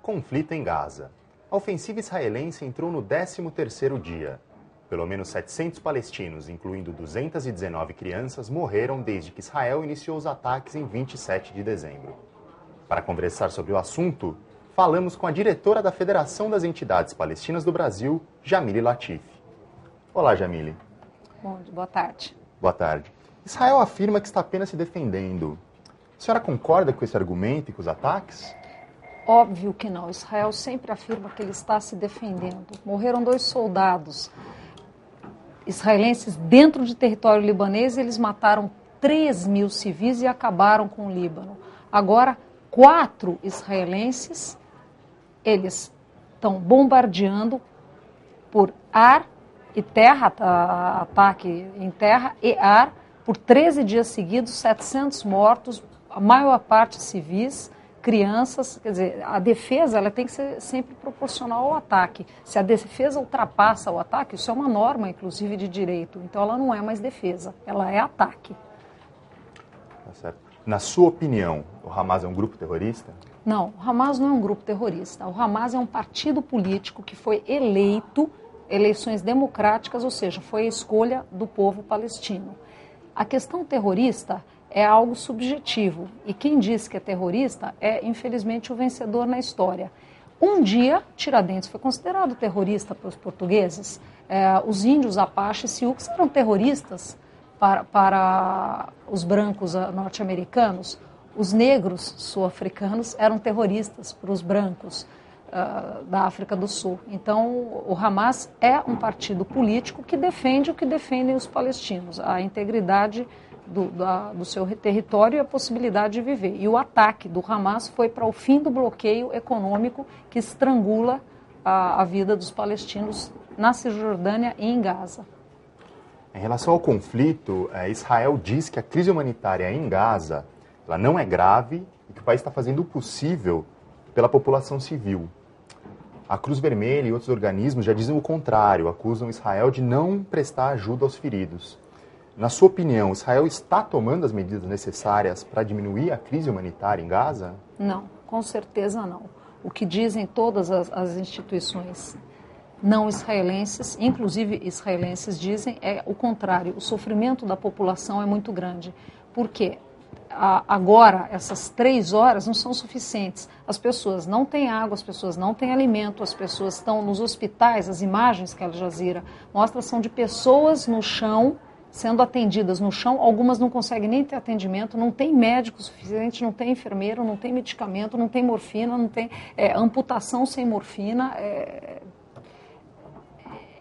Conflito em Gaza. A ofensiva israelense entrou no 13º dia. Pelo menos 700 palestinos, incluindo 219 crianças, morreram desde que Israel iniciou os ataques em 27 de dezembro. Para conversar sobre o assunto, falamos com a diretora da Federação das Entidades Palestinas do Brasil, Jamile Latif. Olá, Jamile. Boa tarde. Boa tarde. Israel afirma que está apenas se defendendo. A senhora concorda com esse argumento e com os ataques? Óbvio que não. Israel sempre afirma que ele está se defendendo. Morreram 2 soldados israelenses dentro de território libanês e eles mataram 3.000 civis e acabaram com o Líbano. Agora, 4 israelenses, eles estão bombardeando por ar e terra, ataque em terra e ar, por 13 dias seguidos, 700 mortos, a maior parte civis, crianças. Quer dizer, a defesa ela tem que ser sempre proporcional ao ataque. Se a defesa ultrapassa o ataque, isso é uma norma, inclusive, de direito. Então, ela não é mais defesa, ela é ataque. Tá certo. Na sua opinião, o Hamas é um grupo terrorista? Não, o Hamas não é um grupo terrorista. O Hamas é um partido político que foi eleito, eleições democráticas, ou seja, foi a escolha do povo palestino. A questão terrorista é algo subjetivo, e quem diz que é terrorista é, infelizmente, o vencedor na história. Um dia, Tiradentes foi considerado terrorista pelos portugueses. Os índios Apache e Sioux eram terroristas para os brancos norte-americanos. Os negros sul-africanos eram terroristas para os brancos da África do Sul. Então, o Hamas é um partido político que defende o que defendem os palestinos, a integridade do seu território e a possibilidade de viver. E o ataque do Hamas foi para o fim do bloqueio econômico que estrangula a vida dos palestinos na Cisjordânia e em Gaza. Em relação ao conflito, Israel diz que a crise humanitária em Gaza ela não é grave e que o país está fazendo o possível pela população civil. A Cruz Vermelha e outros organismos já dizem o contrário, acusam Israel de não prestar ajuda aos feridos. Na sua opinião, Israel está tomando as medidas necessárias para diminuir a crise humanitária em Gaza? Não, com certeza não. O que dizem todas as instituições não israelenses, inclusive israelenses, dizem é o contrário. O sofrimento da população é muito grande. Por quê? Agora, essas 3 horas não são suficientes. As pessoas não têm água, as pessoas não têm alimento, as pessoas estão nos hospitais. As imagens que a Al Jazeera mostra são de pessoas no chão, sendo atendidas no chão. Algumas não conseguem nem ter atendimento, não tem médico suficiente, não tem enfermeiro, não tem medicamento, não tem morfina, não tem amputação sem morfina.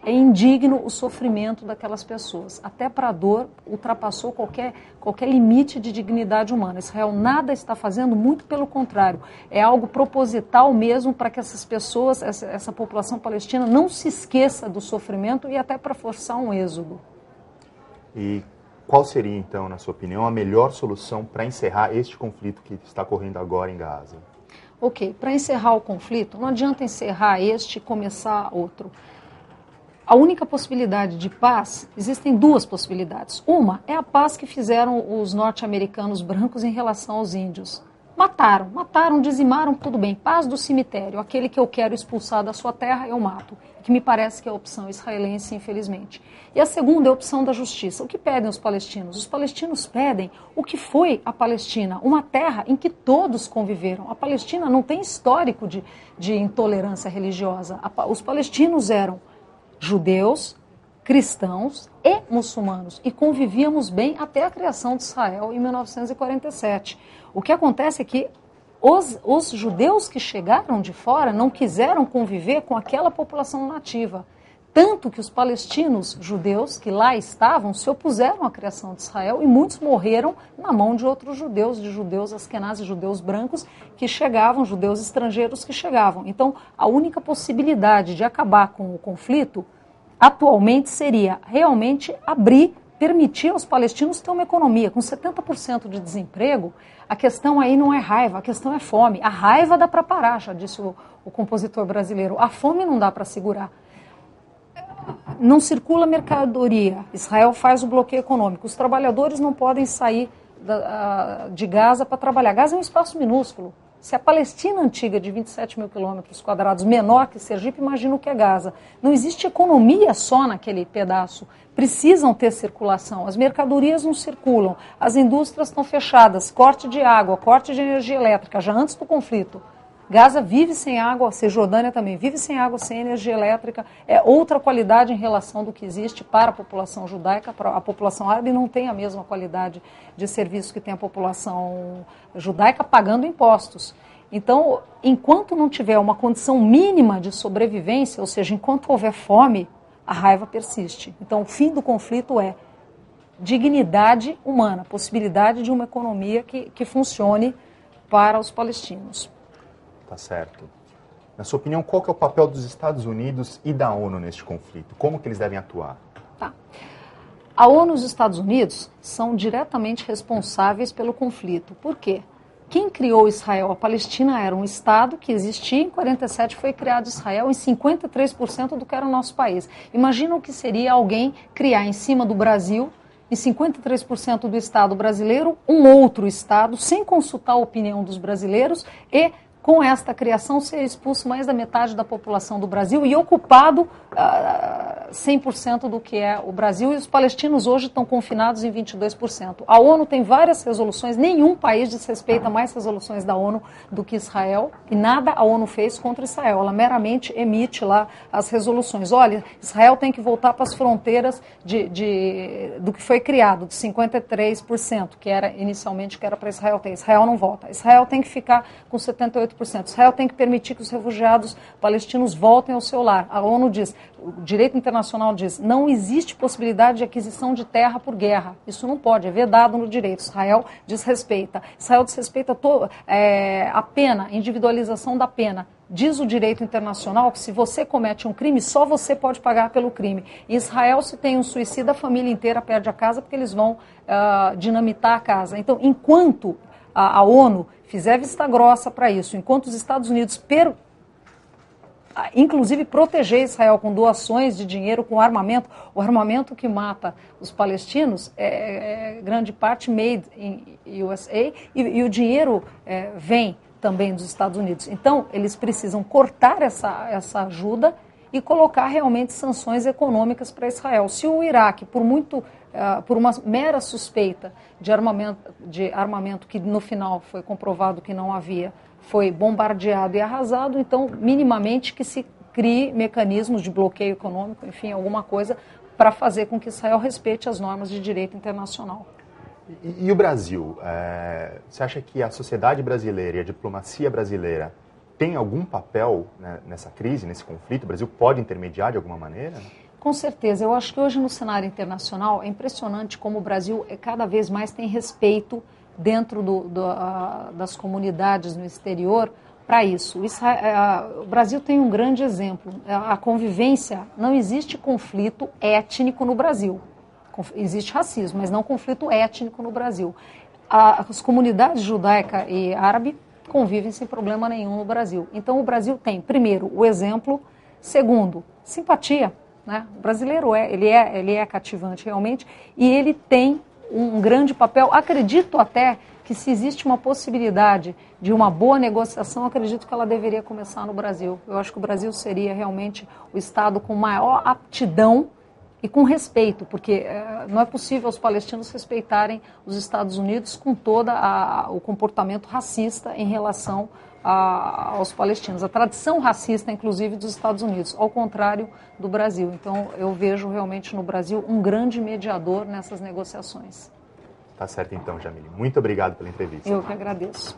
É indigno o sofrimento daquelas pessoas. Até para a dor, ultrapassou qualquer limite de dignidade humana. Israel nada está fazendo, muito pelo contrário. É algo proposital mesmo para que essas pessoas, essa população palestina, não se esqueça do sofrimento e até para forçar um êxodo. E qual seria, então, na sua opinião, a melhor solução para encerrar este conflito que está ocorrendo agora em Gaza? Ok, para encerrar o conflito, não adianta encerrar este e começar outro. A única possibilidade de paz, existem 2 possibilidades. Uma é a paz que fizeram os norte-americanos brancos em relação aos índios. Mataram, dizimaram, tudo bem. Paz do cemitério, aquele que eu quero expulsar da sua terra, eu mato. Que me parece que é a opção israelense, infelizmente. E a segunda é a opção da justiça. O que pedem os palestinos? Os palestinos pedem o que foi a Palestina, uma terra em que todos conviveram. A Palestina não tem histórico de intolerância religiosa. Os palestinos eram judeus, cristãos e muçulmanos, e convivíamos bem até a criação de Israel em 1947. O que acontece é que os judeus que chegaram de fora não quiseram conviver com aquela população nativa, tanto que os palestinos judeus que lá estavam se opuseram à criação de Israel e muitos morreram na mão de outros judeus, de judeus askenazes, judeus brancos que chegavam, judeus estrangeiros que chegavam. Então, a única possibilidade de acabar com o conflito atualmente seria realmente permitir aos palestinos ter uma economia. Com 70% de desemprego, a questão aí não é raiva, a questão é fome. A raiva dá para parar, já disse o compositor brasileiro. A fome não dá para segurar. Não circula mercadoria. Israel faz o bloqueio econômico. Os trabalhadores não podem sair de Gaza para trabalhar. Gaza é um espaço minúsculo. Se a Palestina antiga de 27 mil quilômetros quadrados, menor que Sergipe, imagina o que é Gaza. Não existe economia só naquele pedaço. Precisam ter circulação. As mercadorias não circulam, as indústrias estão fechadas, corte de água, corte de energia elétrica, já antes do conflito. Gaza vive sem água, Cisjordânia também vive sem água, sem energia elétrica. É outra qualidade em relação do que existe para a população judaica. A população árabe não tem a mesma qualidade de serviço que tem a população judaica pagando impostos. Então, enquanto não tiver uma condição mínima de sobrevivência, ou seja, enquanto houver fome, a raiva persiste. Então, o fim do conflito é dignidade humana, possibilidade de uma economia que funcione para os palestinos. Tá certo. Na sua opinião, qual que é o papel dos Estados Unidos e da ONU neste conflito? Como que eles devem atuar? Tá. A ONU e os Estados Unidos são diretamente responsáveis pelo conflito. Por quê? Quem criou Israel? A Palestina era um Estado que existia, em 47 foi criado Israel, em 53% do que era o nosso país. Imagina o que seria alguém criar em cima do Brasil, em 53% do Estado brasileiro, um outro Estado, sem consultar a opinião dos brasileiros e com esta criação, ser expulso mais da metade da população do Brasil e ocupado 100% do que é o Brasil. E os palestinos hoje estão confinados em 22%. A ONU tem várias resoluções, nenhum país desrespeita mais resoluções da ONU do que Israel, e nada a ONU fez contra Israel. Ela meramente emite lá as resoluções. Olha, Israel tem que voltar para as fronteiras do que foi criado, de 53%, que era inicialmente que era para Israel ter. Israel não volta. Israel tem que ficar com 78%. Israel tem que permitir que os refugiados palestinos voltem ao seu lar. A ONU diz, o direito internacional diz, não existe possibilidade de aquisição de terra por guerra. Isso não pode, é vedado no direito. Israel desrespeita. Israel desrespeita a pena, a individualização da pena. Diz o direito internacional que se você comete um crime, só você pode pagar pelo crime. Em Israel, se tem um suicida, a família inteira perde a casa porque eles vão dinamitar a casa. Então, enquanto a ONU fizer vista grossa para isso, enquanto os Estados Unidos, inclusive, proteger Israel com doações de dinheiro, com armamento, o armamento que mata os palestinos é grande parte made in USA e o dinheiro vem também dos Estados Unidos. Então, eles precisam cortar essa ajuda e colocar realmente sanções econômicas para Israel. Se o Iraque, por uma mera suspeita de armamento que no final foi comprovado que não havia, foi bombardeado e arrasado, então minimamente que se crie mecanismos de bloqueio econômico, enfim, alguma coisa para fazer com que Israel respeite as normas de direito internacional. E o Brasil? Você acha que a sociedade brasileira e a diplomacia brasileira tem algum papel, né, nessa crise, nesse conflito? O Brasil pode intermediar de alguma maneira? Com certeza. Eu acho que hoje no cenário internacional é impressionante como o Brasil cada vez mais tem respeito dentro das comunidades no exterior para isso. O Brasil tem um grande exemplo. A convivência, não existe conflito étnico no Brasil. Existe racismo, mas não conflito étnico no Brasil. As comunidades judaica e árabe convivem sem problema nenhum no Brasil. Então o Brasil tem, primeiro, o exemplo, segundo, simpatia. Né? O brasileiro ele é cativante realmente e ele tem um grande papel. Acredito até que se existe uma possibilidade de uma boa negociação, acredito que ela deveria começar no Brasil. Eu acho que o Brasil seria realmente o Estado com maior aptidão e com respeito, porque não é possível os palestinos respeitarem os Estados Unidos com todo o comportamento racista em relação aos palestinos. A tradição racista, inclusive, dos Estados Unidos, ao contrário do Brasil. Então, eu vejo realmente no Brasil um grande mediador nessas negociações. Tá certo então, Jamile. Muito obrigado pela entrevista. Eu que agradeço.